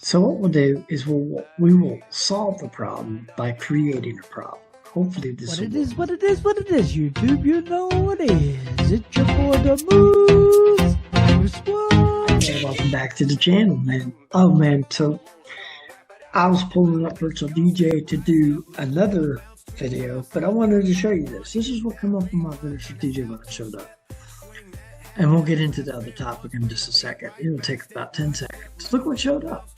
So what we'll do is we will solve the problem by creating a problem. Hopefully this What will it work. is, what it is, what it is, YouTube, you know what it is. It's your boy, the Moose. Hey, welcome back to the channel, man. Oh, man, so I was pulling up Virtual DJ to do another video, but I wanted to show you this. This is what came up on my Virtual DJ when I showed up. And we'll get into the other topic in just a second. It'll take about 10 seconds. Look what showed up.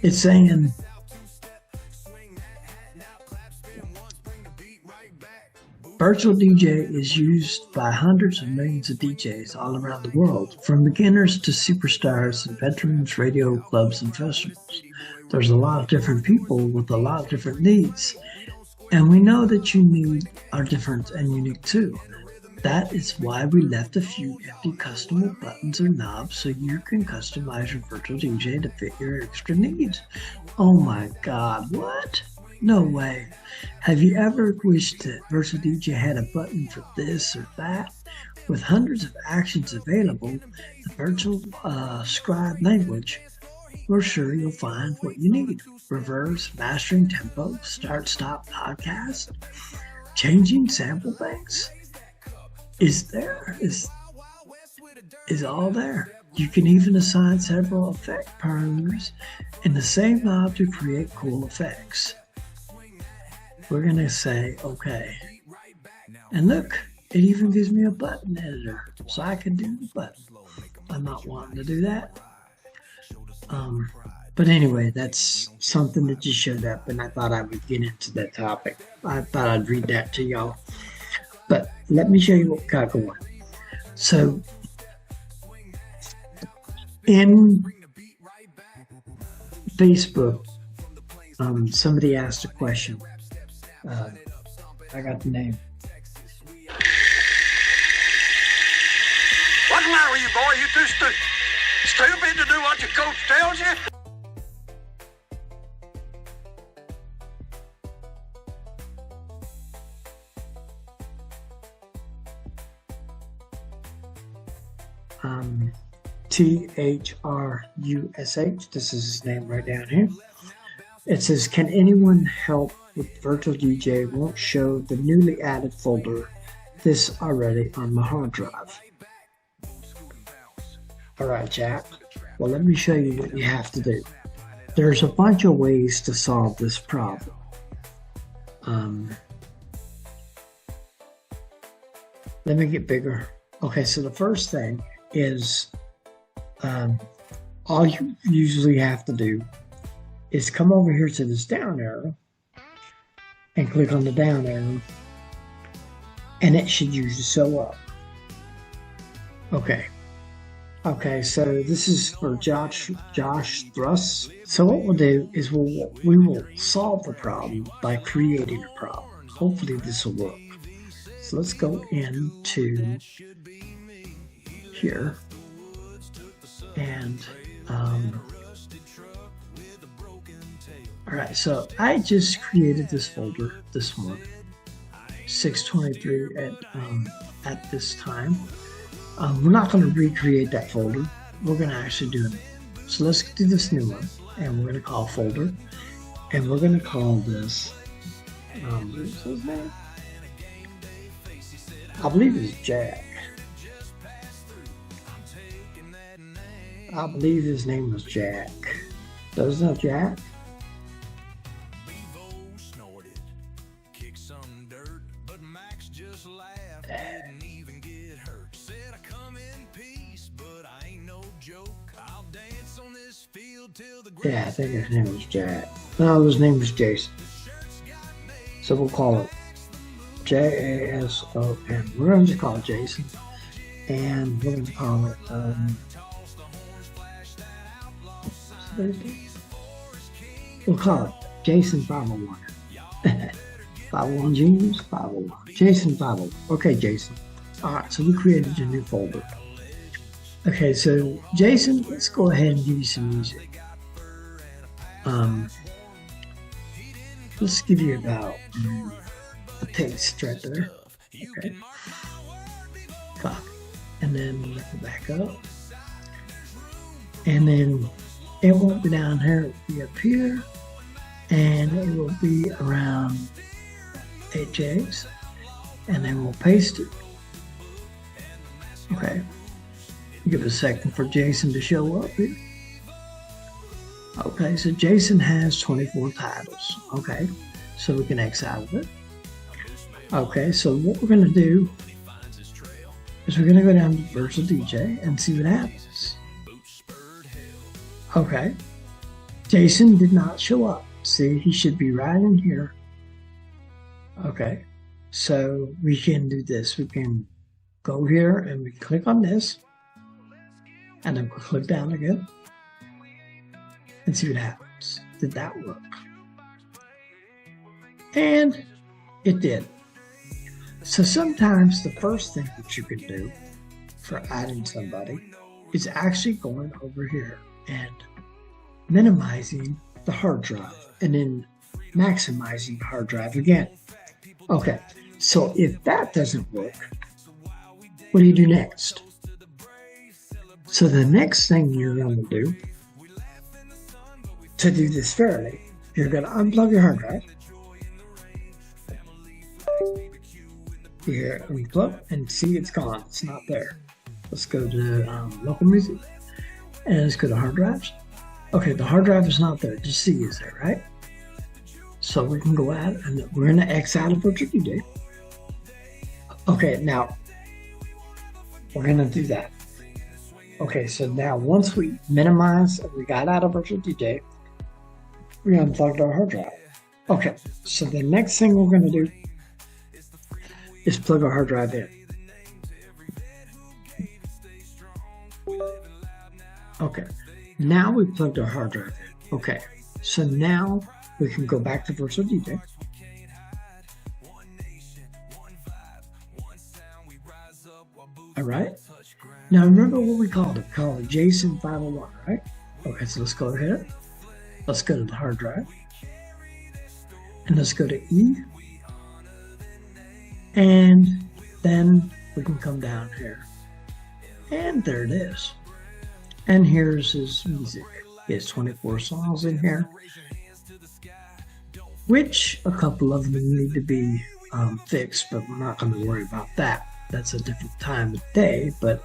It's saying, Virtual DJ is used by hundreds of millions of DJs all around the world, from beginners to superstars and veterans, radio clubs, and festivals. There's a lot of different people with a lot of different needs, and we know that your needs are different and unique too. That is why we left a few empty customable buttons or knobs so you can customize your Virtual DJ to fit your extra needs. Oh my God, what? No way. Have you ever wished that Virtual DJ had a button for this or that? With hundreds of actions available, the Virtual Scribe language, we're sure you'll find what you need. Reverse, mastering tempo, start-stop podcast, changing sample banks. Is all there. You can even assign several effect parameters in the same knob to create cool effects. We're gonna say okay, and look, it even gives me a button editor, so I can do the button. I'm not wanting to do that, but anyway, that's something that just showed up, and I thought I would get into that topic. I thought I'd read that to y'all. But let me show you what we got going. So in Facebook, somebody asked a question. I got the name. What's the matter with you, boy? You too stupid to do what your coach tells you? THRUSH, this is his name right down here. It says, can anyone help with Virtual DJ? Won't show the newly added folder this already on my hard drive. Alright, Jack. Well, let me show you what you have to do. There's a bunch of ways to solve this problem. Let me get bigger. Okay, so the first thing is all you usually have to do is come over here to this down arrow and click on the down arrow, and it should usually show up. Okay, so this is for Josh Thruss. So what we'll do is we will solve the problem by creating a problem. Hopefully this will work. So let's go into here, and all right, so I just created this folder, this one, 623 at this time. We're not going to recreate that folder. We're going to actually do it. So let's do this new one, and we're going to call folder, and we're going to call this, what's his name? I believe it's Jack. I believe his name was Jack. Doesn't it, Jack? Yeah, I think his name was Jack. No, his name was Jason. So we'll call it Jason. We're going to call it Jason. And we're going to call it, we'll call it Jason 501. 501 Genius 501. Jason 501. Okay, Jason. Alright, so we created a new folder. Okay, so Jason, let's go ahead and give you some music. Let's give you about a taste right there. Okay. Copy. And then back up. and then it won't be down here, it will be up here, and it will be around 8Js, and then we'll paste it. Okay, give it a second for Jason to show up here. Okay, so Jason has 24 titles. Okay, so we can X out of it. Okay, so what we're going to do is we're going to go down to Virtual DJ and see what happens. Okay, Jason did not show up. See, he should be right in here. Okay, so we can do this. We can go here and we click on this, and then we'll click down again and see what happens. Did that work? And it did. So sometimes the first thing that you can do for adding somebody is actually going over here and minimizing the hard drive and then maximizing the hard drive again. Okay, so if that doesn't work, what do you do next? So the next thing you're going to do this fairly, you're going to unplug your hard drive. Here, unplug, and see it's gone. It's not there. Let's go to local music, and let's go to hard drives. Okay, the hard drive is not there. Just C is there, right? So we can go out, and we're going to X out of Virtual DJ. Okay, now we're going to do that. Okay, so now once we minimize, we got out of Virtual DJ, we unplugged our hard drive. Okay, so the next thing we're going to do is plug our hard drive in. Okay, now we plugged our hard drive in. Okay, so now we can go back to Virtual DJ. All right, now remember what we called it. We called it Jason 501, right? Okay, so let's go ahead. Let's go to the hard drive. And let's go to E. And then we can come down here. And there it is. And here's his music. He has 24 songs in here, which a couple of them need to be fixed, but we're not going to worry about that. That's a different time of day, but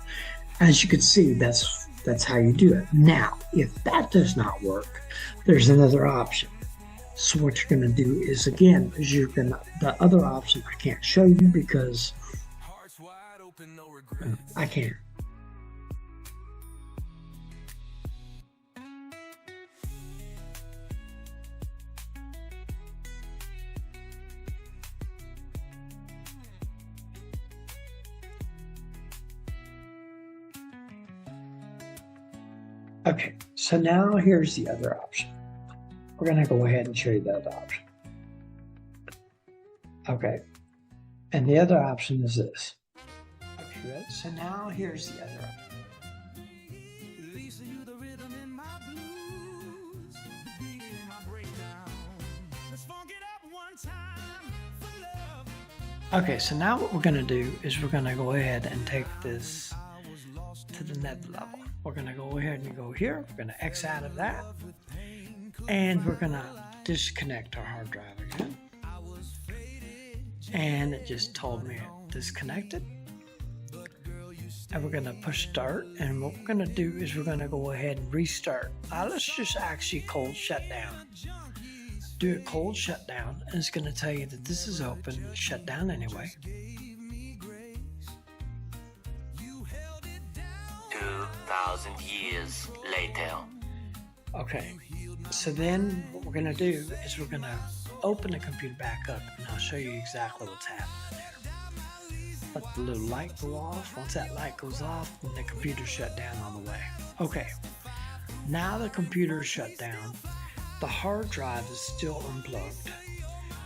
as you can see, that's how you do it. Now, if that does not work, there's another option. So what you're going to do is, again, the other option I can't show you because I can't. Okay, so now here's the other option. We're going to go ahead and show you that option. Okay, and the other option is this. Okay, ready? So now here's the other option. Okay, so now what we're going to do is we're going to go ahead and take this to the next level. We're going to go ahead and go here. We're going to X out of that. And we're going to disconnect our hard drive again. And it just told me it disconnected. And we're going to push start. And what we're going to do is we're going to go ahead and restart. Let's just actually cold shut down. Do it cold shut down. And it's going to tell you that this is open. Shut down anyway. 2,000 years later. Okay, so then what we're going to do is we're going to open the computer back up, and I'll show you exactly what's happening there. Let the little light go off. Once that light goes off, then the computer shut down on the way. Okay, now the computer is shut down. The hard drive is still unplugged.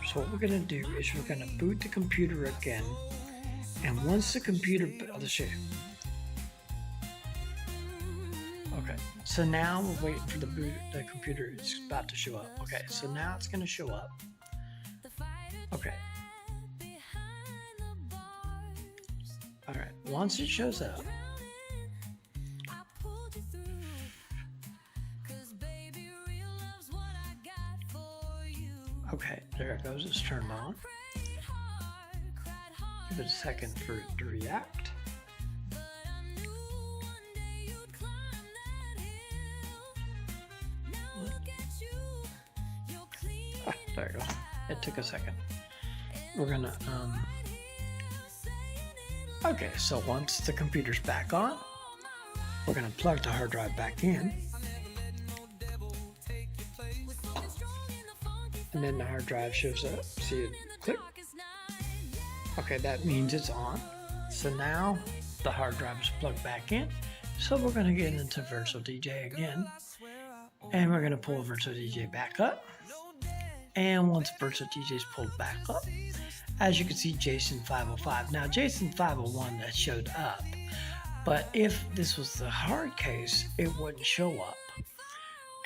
So what we're going to do is we're going to boot the computer again, and once the computer, I'll show you. Okay, so now we're waiting for the computer. It's about to show up. Okay, so now it's going to show up. Okay. All right, once it shows up, Okay, there it goes. It's turned on. Give it a second for it to react. Ah, there you go. It took a second. We're gonna okay, so once the computer's back on, we're gonna plug the hard drive back in, and then the hard drive shows up. See it click? Okay, that means it's on. So now the hard drive is plugged back in. So we're gonna get into Virtual DJ again, and we're gonna pull Virtual DJ back up. And once Virtual DJ is pulled back up, as you can see, Jason 505. Now, Jason 501 that showed up, but if this was the hard case, it wouldn't show up.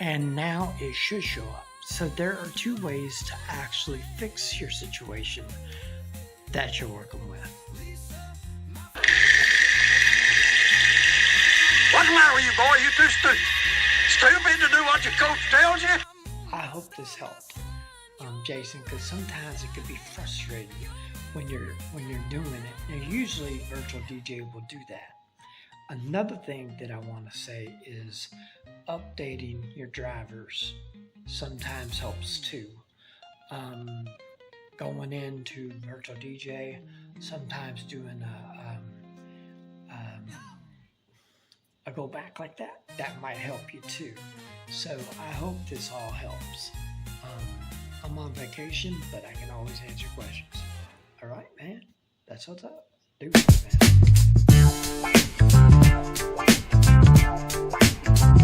And now it should show up. So there are two ways to actually fix your situation that you're working with. What's the matter with you, boy? You too stupid to do what your coach tells you? I hope this helped, Jason, because sometimes it could be frustrating when you're doing it. And usually Virtual DJ will do that. Another thing that I want to say is updating your drivers sometimes helps too. Going into Virtual DJ, sometimes doing a go back like that might help you too. So I hope this all helps. I'm on vacation, but I can always answer questions. All right, man. That's what's up. Do it, man.